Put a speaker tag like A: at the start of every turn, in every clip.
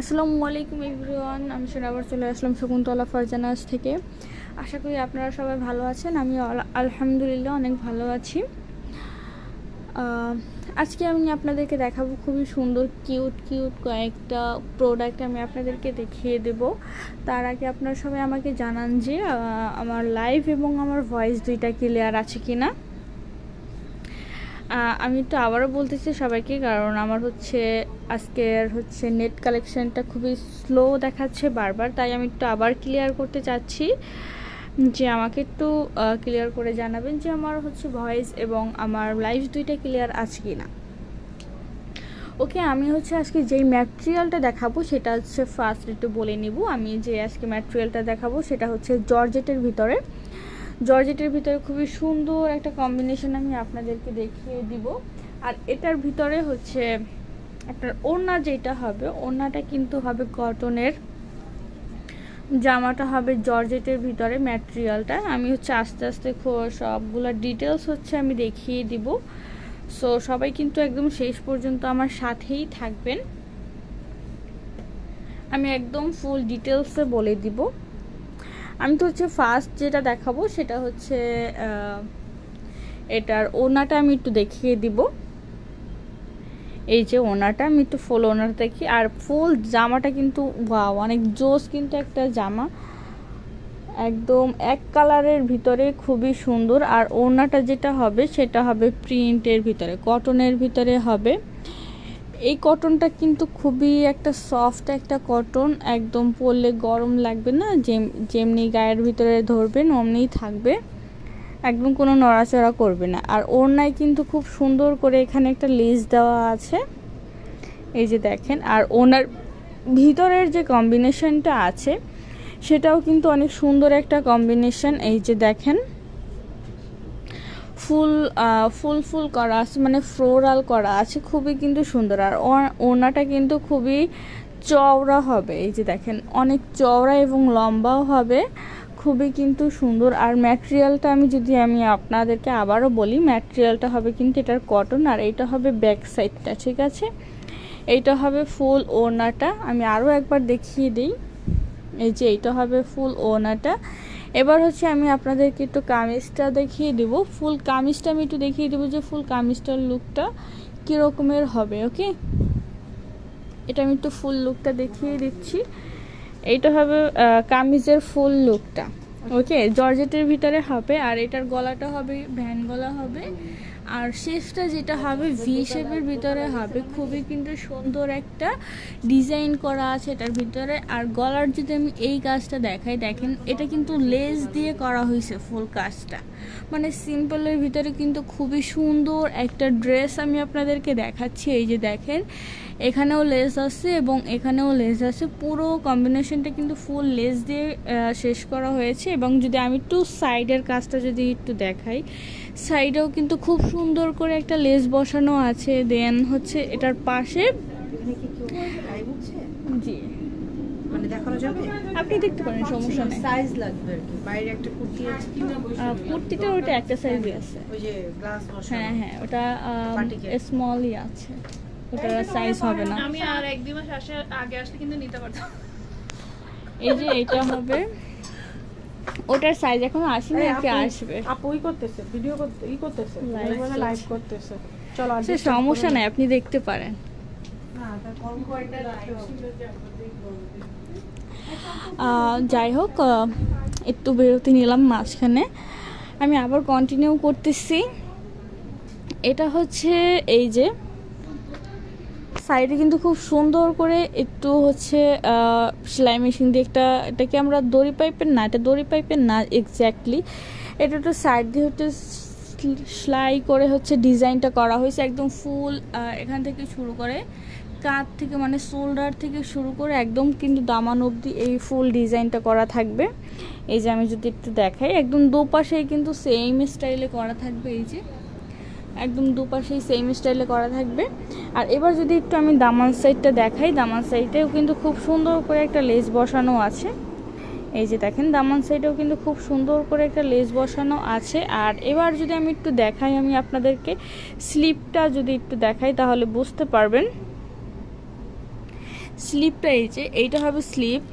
A: আসসালামু আলাইকুম এভরিওয়ান, আমি আবার চলে আসলাম শকুন্তলা ফারজানাস থেকে। আশা করি আপনারা সবাই ভালো আছেন। আমি আলহামদুলিল্লাহ অনেক ভালো আছি। আজকে আমি আপনাদেরকে দেখাবো খুবই সুন্দর কিউট কয়েকটা প্রোডাক্ট আমি আপনাদেরকে দেখিয়ে দেব। তার আগে আপনারা সবাই আমাকে জানান যে আমার লাইভ এবং আমার ভয়েস দুইটা ক্লিয়ার আছে কিনা। আমি একটু আবারও বলতেছি সবাইকে, কারণ আমার আজকের নেট কালেকশনটা খুবই স্লো দেখাচ্ছে বারবার, তাই আমি একটু আবার ক্লিয়ার করতে চাচ্ছি যে আমাকে একটু ক্লিয়ার করে জানাবেন যে আমার ভয়েস এবং আমার লাইভ দুইটা ক্লিয়ার আছে কি না। ওকে, আমি আজকে যেই ম্যাটেরিয়ালটা দেখাবো সেটা ফার্স্ট একটু বলে নিব। আমি যে আজকে ম্যাটেরিয়ালটা দেখাবো সেটা জর্জেটের ভিতরে খুবই সুন্দর একটা কম্বিনেশন আমি আপনাদেরকে দেখিয়ে দিব। আর এটার ভিতরে আপনার ওড়না যেটা হবে, ওড়নাটা কিন্তু হবে কটনের, জামাটা হবে জর্জেটের ভিতরে। ম্যাটেরিয়ালটা আমি আস্তে আস্তে সবগুলো ডিটেলস আমি দেখিয়ে দিব। সো সবাই কিন্তু একদম শেষ পর্যন্ত আমার সাথেই থাকবেন, আমি একদম ফুল ডিটেলসে বলে দিব। আমি তো ফার্স্ট যেটা দেখাবো সেটা এটার ওনাটা আমি একটু দেখিয়ে দিব। এই যে ওনাটা আমি একটু ফুল ওনার দেখি, আর ফুল জামাটা কিন্তু ওয়াও, অনেক জোস কিন্তু একটা জামা, একদম এক কালারের ভিতরে খুবই সুন্দর। আর ওনাটা যেটা হবে সেটা হবে প্রিন্টের ভিতরে, কটনের ভিতরে হবে। এই কটনটা কিন্তু খুবই একটা সফট একটা কটন, একদম পরলে গরম লাগবে না, যেমনি গায়ের ভিতরে ধরবেন অমনিই থাকবে, একদম কোনো নড়াচড়া করবে না। আর ওড়নায় কিন্তু খুব সুন্দর করে এখানে একটা লেস দেওয়া আছে, এই যে দেখেন। আর ওনার ভিতরের যে কম্বিনেশনটা আছে সেটাও কিন্তু অনেক সুন্দর একটা কম্বিনেশন, এই যে দেখেন ফুল করা আছে, মানে ফ্লোরাল করা আছে, খুবই কিন্তু সুন্দর। আর ওড়নাটা কিন্তু খুবই চওড়া হবে, এই যে দেখেন অনেক চওড়া এবং লম্বাও হবে, খুবই কিন্তু সুন্দর। আর ম্যাটেরিয়ালটা আমি আপনাদেরকে আবারও বলি, ম্যাটেরিয়ালটা হবে কিন্তু এটার কটন, আর এটা হবে ব্যাক সাইডটা, ঠিক আছে। এইটা হবে ফুল ওড়নাটা, আমি আরও একবার দেখিয়ে দিই। এই যে এইটা হবে ফুল ওড়নাটা। এবার আমি আপনাদেরকে একটু কামিজটা দেখিয়ে দেব। ফুল কামিজটা আমি একটু দেখিয়ে দেবো যে ফুল কামিজটার লুকটা কীরকমের হবে। ওকে, এটা আমি একটু ফুল লুকটা দেখিয়ে দিচ্ছি। এইটা হবে কামিজের ফুল লুকটা। ওকে, জর্জেটের ভিতরে হবে, আর এটার গলাটা হবে ভ্যান গলা হবে, আর শেষটা যেটা হবে ভি শেপের ভিতরে হবে, খুবই কিন্তু সুন্দর একটা ডিজাইন করা আছে এটার ভিতরে। আর গলার যদি আমি এই কাজটা দেখাই, দেখেন এটা কিন্তু লেস দিয়ে করা হয়েছে ফুল কাজটা, মানে সিম্পলের ভিতরে কিন্তু খুবই সুন্দর একটা ড্রেস আমি আপনাদেরকে দেখাচ্ছি। এই যে দেখেন এখানেও লেস আছে এবং এখানেও লেস আছে, পুরো কম্বিনেশনটা কিন্তু ফুল লেস দিয়ে শেষ করা হয়েছে। এবং যদি আমি একটু সাইডের কাজটা যদি একটু দেখাই, সাইডেও কিন্তু খুব সুন্দর করে একটা লেস বসানো আছে। দেন এটার পাশে জি
B: মানে দেখানো যাবে,
A: আপনি দেখতে পারেন, সমস্যা নেই।
B: সাইজ লাগবে আর কি। বাইরে একটা কুর্তি আছে,
A: কুর্তিটা ওটা একটা সাইজই আছে,
B: ওই যে গ্লাস বসানো।
A: হ্যাঁ ওটা স্মলই আছে, ওটা সাইজ হবে না।
C: আমি আর এক দুই মাস আগে আসলে কিন্তু নিতে পারতাম।
A: এই যে এইটা হবে, ওটার সাইজ এখন আসেনি, আজকে আসবে।
B: আপু করতেছে, ভিডিও করতেছে, লাইভ করতেছে। চলো
A: সে সমস্যা নাই, আপনি দেখতে পারেন। যাই হোক, একটু বিরতি নিলাম মাঝখানে, আমি আবার কন্টিনিউ করতেছি। এটা এই যে সাইডে কিন্তু খুব সুন্দর করে একটু সেলাই মেশিন দিয়ে এটাকে আমরা দড়ি পাইপের না, এটা দড়ি পাইপের না এক্স্যাক্টলি, এটা একটু সাইড দিয়ে সেলাই করে ডিজাইনটা করা হয়েছে একদম ফুল, এখান থেকে শুরু করে কাঁধ থেকে, মানে শোল্ডার থেকে শুরু করে একদম কিন্তু দামান অবধি এই ফুল ডিজাইনটা করা থাকবে। এই যে আমি যদি একটু দেখাই, একদম দুপাশেই কিন্তু সেম স্টাইলে করা থাকবে, এই যে একদম দুপাশেই সেম স্টাইলে করা থাকবে। আর এবার যদি একটু আমি দামান সাইডটা দেখাই, দামান সাইডেও কিন্তু খুব সুন্দর করে একটা লেস বসানো আছে, এই যে দেখেন দামান সাইডেও কিন্তু খুব সুন্দর করে একটা লেস বসানো আছে। আর এবার যদি আমি একটু দেখাই, আমি আপনাদেরকে স্লিপটা যদি একটু দেখাই তাহলে বুঝতে পারবেন স্লিপটা এই যে এইটা হবে স্লিপ।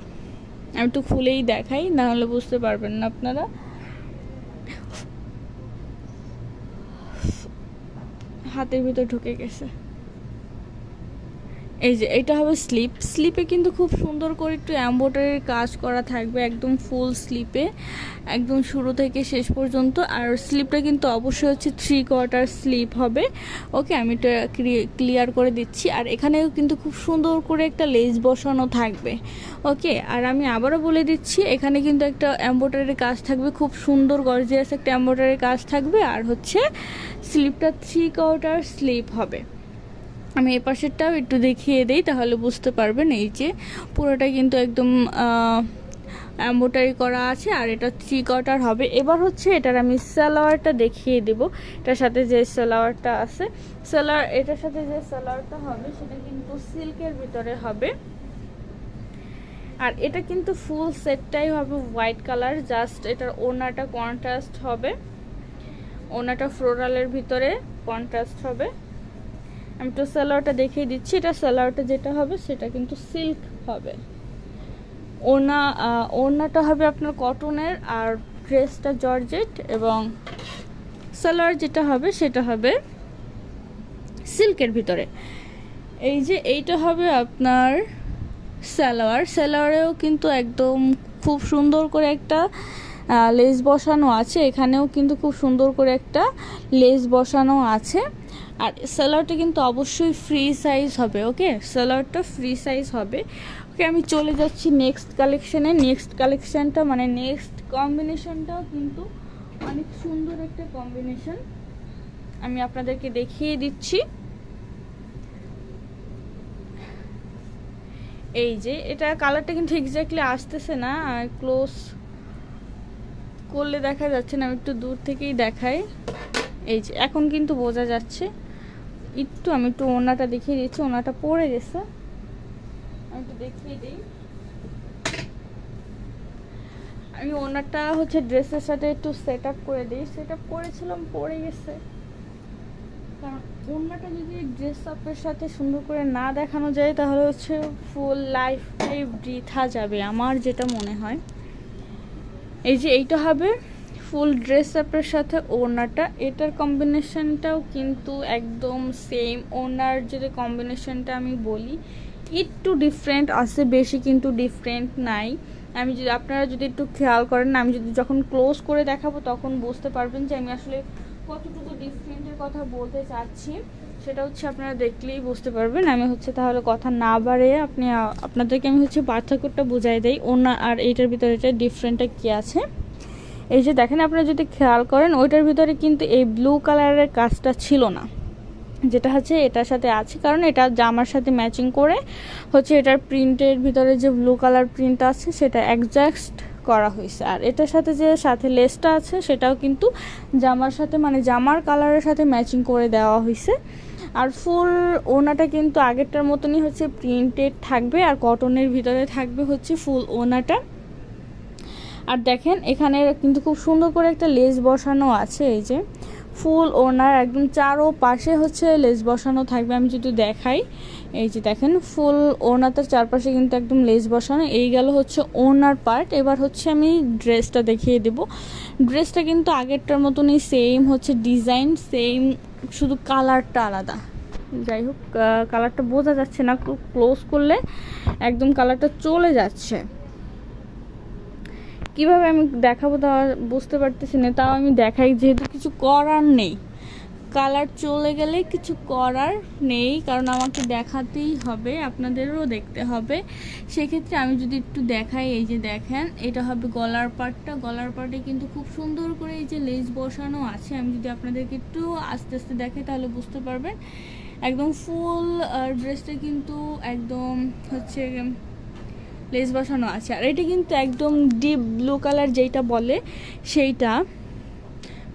A: আমি একটু খুলেই দেখাই, না হলে বুঝতে পারবেন না আপনারা। হাতের ভিতর ঢুকে গেছে। এই যে এটা হবে স্লিপ। স্লিপে কিন্তু খুব সুন্দর করে একটু এমব্রয়ডারির কাজ করা থাকবে একদম ফুল স্লিপে, একদম শুরু থেকে শেষ পর্যন্ত। আর স্লিপটা কিন্তু অবশ্যই হচ্ছে 3/4 স্লিপ হবে। ওকে, আমি এটা ক্লিয়ার করে দিচ্ছি। আর এখানেও কিন্তু খুব সুন্দর করে একটা লেস বসানো থাকবে। ওকে, আর আমি আবারও বলে দিচ্ছি, এখানে কিন্তু একটা এমব্রয়ডারির কাজ থাকবে, খুব সুন্দর গর্জিয়াস একটা এমব্রয়ডারির কাজ থাকবে। আর হচ্ছে স্লিপটা 3/4 স্লিপ হবে। আমি এই পাশেরটাও একটু দেখিয়ে দিই, তাহলে বুঝতে পারবেন। এই যে পুরোটা কিন্তু একদম এমব্রয়ডারি করা আছে, আর এটা 3/4 হবে। এবার হচ্ছে এটার আমি সালোয়ারটা দেখিয়ে দেব। এটার সাথে যে সালোয়ারটা আছে, এটার সাথে যে সালোয়ারটা হবে সেটা কিন্তু সিল্কের ভিতরে হবে। আর এটা কিন্তু ফুল সেটটাই হবে হোয়াইট কালার, জাস্ট এটার ওড়নাটা কন্ট্রাস্ট হবে, ওড়নাটা ফ্লোরালের ভিতরে কন্ট্রাস্ট হবে। আমি তো সালোয়ারটা দেখিয়ে দিচ্ছি। এটা সালোয়ারটা যেটা হবে সেটা কিন্তু সিল্ক হবে। ওড়নাটা হবে আপনার কটনের, আর ড্রেসটা জর্জেট, এবং সালোয়ার যেটা হবে সেটা হবে সিল্কের ভিতরে। এই যে এইটা হবে আপনার সালোয়ারেও কিন্তু একদম খুব সুন্দর করে একটা লেস বসানো আছে। এখানেও কিন্তু খুব সুন্দর করে একটা লেস বসানো আছে। আর সালোয়ারটা কিন্তু অবশ্যই ফ্রি সাইজ হবে। ওকে, সালোয়ারটা ফ্রি সাইজ হবে। ওকে, আমি চলে যাচ্ছি নেক্সট কালেকশনে। নেক্সট কালেকশনটা মানে নেক্সট কম্বিনেশনটাও কিন্তু অনেক সুন্দর একটা কম্বিনেশন, আমি আপনাদেরকে দেখিয়ে দিচ্ছি। এই যে এটা কালারটা কিন্তু এক্স্যাক্টলি আসতেছে না, ক্লোজ করলে দেখা যাচ্ছে না, আমি একটু দূর থেকেই দেখাই। এই যে এখন কিন্তু বোঝা যাচ্ছে। আমি একটু ওড়নাটা দেখিয়ে দিচ্ছি, ওড়নাটা পড়ে গেছে, আমি একটু দেখিয়ে দিই। আমি ওড়নাটা হচ্ছে ড্রেসের সাথে একটু সেট আপ করে দিই। সেট আপ করেছিলাম, পড়ে গেছে। কারণ ওড়নাটা যদি ড্রেস আপের সাথে সুন্দর করে না দেখানো যায় তাহলে হচ্ছে ফুল লাইফটাই বৃথা যাবে, আমার যেটা মনে হয়। এই যে এইটা হবে ফুল ড্রেস আপের সাথে ওড়নাটা, এটার কম্বিনেশনটাও কিন্তু একদম সেম। ওড়নার যদি কম্বিনেশনটা আমি বলি একটু ডিফারেন্ট আছে, বেশি কিন্তু ডিফারেন্ট নাই। আমি যদি আপনারা যদি একটু খেয়াল করেন, আমি যদি যখন ক্লোজ করে দেখাবো তখন বুঝতে পারবেন যে আমি আসলে কতটুকু ডিফারেন্টের কথা বলতে চাচ্ছি। সেটা হচ্ছে আপনারা দেখলেই বুঝতে পারবেন। আমি হচ্ছে তাহলে কথা না বাড়িয়ে আপনাদেরকে আমি হচ্ছে পার্থক্যটা বুঝাই দেই ওড়না আর এইটার ভিতরে এটা ডিফারেন্টটা কী আছে। এই যে দেখেন, আপনারা যদি খেয়াল করেন ওইটার ভিতরে কিন্তু এই ব্লু কালারের কাজটা ছিল না, যেটা হচ্ছে এটার সাথে আছে, কারণ এটা জামার সাথে ম্যাচিং করে হচ্ছে এটার প্রিন্টের ভিতরে যে ব্লু কালার প্রিন্ট আছে সেটা অ্যাডজাস্ট করা হয়েছে। আর এটার সাথে যে সাথে লেসটা আছে সেটাও কিন্তু জামার সাথে মানে জামার কালারের সাথে ম্যাচিং করে দেওয়া হয়েছে। আর ফুল ওড়নাটা কিন্তু আগেরটার মতনই হচ্ছে প্রিন্টেড থাকবে, আর কটনের ভিতরে থাকবে হচ্ছে ফুল ওড়নাটা। আর দেখেন এখানে কিন্তু খুব সুন্দর করে একটা লেস বসানো আছে। এই যে ফুল ওড়নার একদম চারো পাশে হচ্ছে লেস বসানো থাকবে। আমি যদি দেখাই, এই যে দেখেন ফুল ওড়নাটার চারপাশে কিন্তু একদম লেস বসানো। এই গেল হচ্ছে ওড়নার পার্ট। এবার হচ্ছে আমি ড্রেসটা দেখিয়ে দেব। ড্রেসটা কিন্তু আগেরটার মতনই সেম হচ্ছে ডিজাইন, সেম, শুধু কালারটা আলাদা। যাই হোক, কালারটা বোঝা যাচ্ছে না, ক্লোজ করলে একদম কালারটা চলে যাচ্ছে। কিভাবে আমি দেখাবো তা বুঝতে পারতেছি না, তাও আমি দেখাই, যেহেতু কিছু করার নেই, কালার চলে গেলে কিছু করার নেই, কারণ আমাকে দেখাতেই হবে, আপনাদেরও দেখতে হবে। সেক্ষেত্রে আমি যদি একটু দেখাই, এই যে দেখেন এটা হবে গলার পার্টটা। গলার পার্টে কিন্তু খুব সুন্দর করে এই যে লেস বসানো আছে। আমি যদি আপনাদেরকে একটু আস্তে আস্তে দেখাই তাহলে বুঝতে পারবেন। একদম ফুল ড্রেসটা কিন্তু একদম হচ্ছে লেস বসানো আছে। আর এটা কিন্তু একদম ডিপ ব্লু কালার যেটা বলে সেইটা,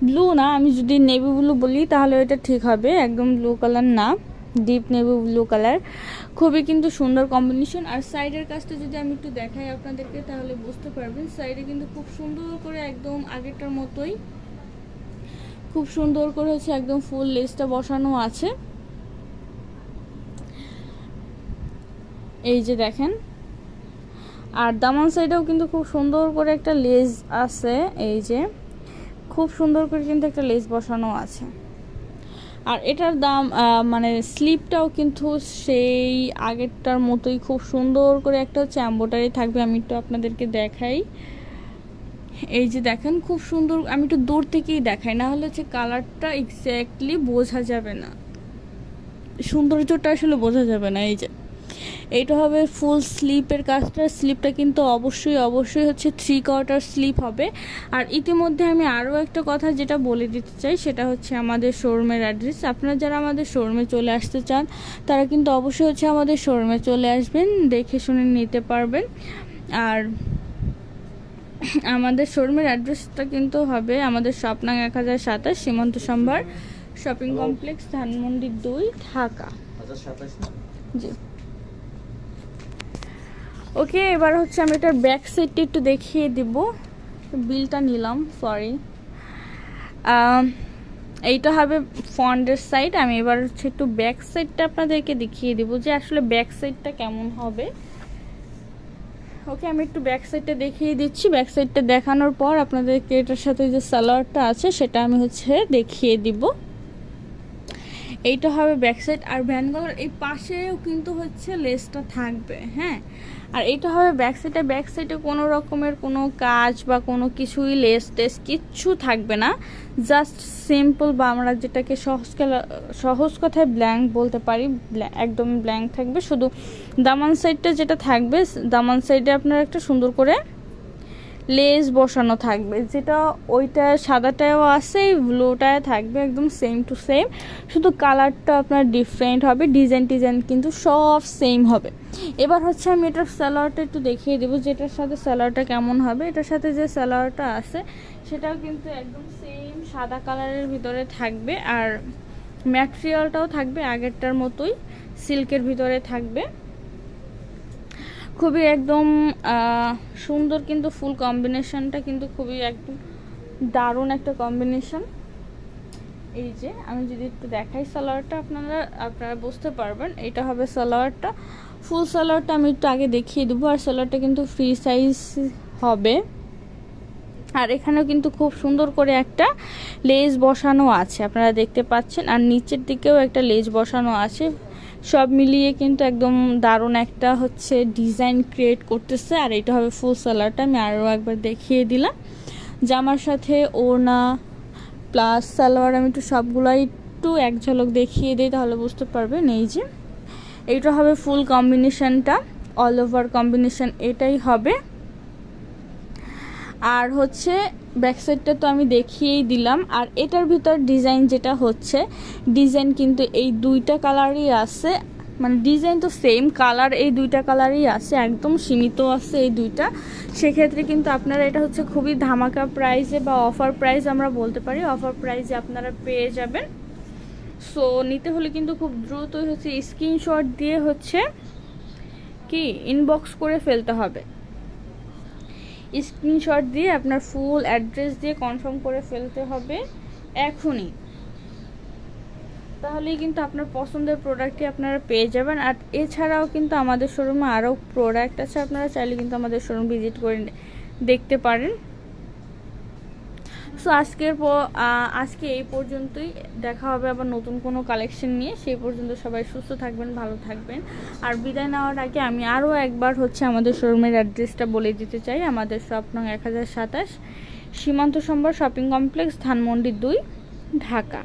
A: ব্লু না, আমি যদি নেভি ব্লু বলি তাহলে এটা ঠিক হবে, একদম ব্লু কালার না, ডিপ নেভি ব্লু কালার। খুবই কিন্তু সুন্দর কম্বিনেশন। আর সাইডের কাজটা যদি আমি একটু দেখাই আপনাদেরকে তাহলে বুঝতে পারবেন। সাইডে কিন্তু খুব সুন্দর করে একদম আগেরটার মতোই খুব সুন্দর করে হচ্ছে একদম ফুল লেসটা বসানো আছে। এই যে দেখেন, আর দামান সাইডেও কিন্তু খুব সুন্দর করে একটা লেস আছে, এই যে খুব সুন্দর করে কিন্তু একটা লেস বসানো আছে। আর এটার দাম মানে স্লিপটাও কিন্তু সেই আগেরটার মতোই খুব সুন্দর করে একটা হচ্ছে এমব্রয়ডারি থাকবে। আমি একটু আপনাদেরকে দেখাই, এই যে দেখেন খুব সুন্দর, আমি একটু দূর থেকেই দেখাই, না হলে হচ্ছে কালারটা এক্স্যাক্টলি বোঝা যাবে না, সৌন্দর্যটা আসলে বোঝা যাবে না। এই যে এইটা হবে ফুল স্লিপের কাজটা, স্লিপটা কিন্তু অবশ্যই হচ্ছে 3/4 স্লিপ হবে। আর ইতিমধ্যে আমি আরও একটা কথা যেটা বলে দিতে চাই, সেটা হচ্ছে আমাদের শোরুমের অ্যাড্রেস। আপনারা যারা আমাদের শোরুমে চলে আসতে চান তারা কিন্তু অবশ্যই হচ্ছে আমাদের শোরুমে চলে আসবেন, দেখে শুনে নিতে পারবেন। আর আমাদের শোরুমের অ্যাড্রেসটা কিন্তু হবে আমাদের স্বপ্নাং 1027 সীমান্ত সম্ভার শপিং কমপ্লেক্স, ধানমন্ডি 2, ঢাকা। জি ওকে, এবার হচ্ছে আমি এটার ব্যাক সাইডটা একটু দেখিয়ে দিব। বিলটা নিলাম, সরি। এইটা হবে ফ্রন্টের সাইড। আমি এবার হচ্ছে একটু ব্যাক সাইডটা আপনাদেরকে দেখিয়ে দিব যে আসলে ব্যাক সাইডটা কেমন হবে। ওকে, আমি একটু ব্যাক সাইডটা দেখিয়ে দিচ্ছি। ব্যাক সাইডটা দেখানোর পর আপনাদেরকে এটার সাথে যে সালোয়ারটা আছে সেটা আমি হচ্ছে দেখিয়ে দিব। এইটা হবে ব্যাক সাইড। আর ভ্যান গলার এই পাশেও কিন্তু হচ্ছে লেসটা থাকবে, হ্যাঁ। আর এটা হবে ব্যাক সাইডে। ব্যাক সাইডে কোনো রকমের কোনো কাজ বা কোনো কিছুই লেস টেস কিচ্ছু থাকবে না, জাস্ট সিম্পল বা আমরা যেটাকে সহজ কথায় ব্ল্যাঙ্ক বলতে পারি, একদম ব্ল্যাঙ্ক থাকবে। শুধু দামান সাইডটা যেটা থাকবে, দামান সাইডে আপনার একটা সুন্দর করে লেস বসানো থাকবে, যেটা ওইটা সাদাটাও আছে, ব্লুটায় থাকবে একদম সেম টু সেম, শুধু কালারটা আপনার ডিফারেন্ট হবে, ডিজাইন কিন্তু সব সেম হবে। এবার হচ্ছে আমি এটার সালোয়ারটা একটু দেখিয়ে দেবো যেটার সাথে সালোয়ারটা কেমন হবে। এটার সাথে যে সালোয়ারটা আছে সেটাও কিন্তু একদম সেম সাদা কালারের ভিতরে থাকবে, আর ম্যাটেরিয়ালটাও থাকবে আগেরটার মতোই সিল্কের ভিতরে থাকবে। খুবই একদম সুন্দর, কিন্তু ফুল কম্বিনেশনটা কিন্তু খুবই একদম দারুণ একটা কম্বিনেশন। এই যে আমি যদি একটু দেখাই সালোয়ারটা, আপনারা বুঝতে পারবেন। এটা হবে সালোয়ারটা, ফুল সালোয়ারটা আমি একটু আগে দেখিয়ে দেবো। আর সালোয়ারটা কিন্তু ফ্রি সাইজ হবে। আর এখানেও কিন্তু খুব সুন্দর করে একটা লেস বসানো আছে, আপনারা দেখতে পাচ্ছেন। আর নিচের দিকেও একটা লেস বসানো আছে। সব মিলিয়ে কিন্তু একদম দারুণ একটা হচ্ছে ডিজাইন ক্রিয়েট করতেছে। আর এটা হবে ফুল সালোয়ারটা, আমি আরও একবার দেখিয়ে দিলাম। জামার সাথে ওড়না প্লাস সালোয়ার আমি একটু সবগুলাই একটু এক ঝলক দেখিয়ে দিই, তাহলে বুঝতে পারবেন। এই যে এইটা হবে ফুল কম্বিনেশনটা, অল ওভার কম্বিনেশন এটাই হবে। আর হচ্ছে ব্যাক সাইডটা তো আমি দেখিয়েই দিলাম। আর এটার ভিতর ডিজাইন যেটা হচ্ছে, ডিজাইন কিন্তু এই দুইটা কালারই আছে, মানে ডিজাইন তো সেম, কালার এই দুইটা কালারই আছে, একদম সীমিত আছে এই দুইটা। সেক্ষেত্রে কিন্তু আপনারা এটা হচ্ছে খুবই ধামাকা প্রাইসে বা অফার প্রাইস আমরা বলতে পারি, অফার প্রাইসে আপনারা পেয়ে যাবেন। সো নিতে হলে কিন্তু খুব দ্রুতই হচ্ছে স্ক্রিনশট দিয়ে হচ্ছে কি ইনবক্স করে ফেলতে হবে। স্ক্রিনশট দিয়ে আপনার ফুল অ্যাড্রেস দিয়ে কনফার্ম করে ফেলতে হবে এখনই, তাহলেই কিন্তু আপনার পছন্দের প্রোডাক্টটি আপনারা পেয়ে যাবেন। আর এছাড়াও কিন্তু আমাদের শোরুমে আরও প্রোডাক্ট আছে, আপনারা চাইলে কিন্তু আমাদের শোরুম ভিজিট করে দেখতে পারেন। সো আজকে এই পর্যন্তই, দেখা হবে আবার নতুন কোনো কালেকশন নিয়ে। সেই পর্যন্ত সবাই সুস্থ থাকবেন, ভালো থাকবেন। আর বিদায় নেওয়ার আগে আমি আরও একবার হচ্ছে আমাদের শোরুমের অ্যাড্রেসটা বলে দিতে চাই। আমাদের স্বপ্নাং 1027 সীমান্ত সম্ভার শপিং কমপ্লেক্স, ধানমন্ডি 2, ঢাকা।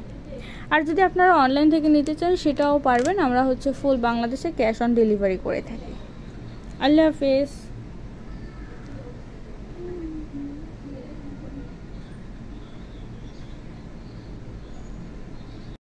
A: আর যদি আপনারা অনলাইন থেকে নিতে চান সেটাও পারবেন, আমরা হচ্ছে ফুল বাংলাদেশে ক্যাশ অন ডেলিভারি করে থাকি। আল্লাহ হাফেজ।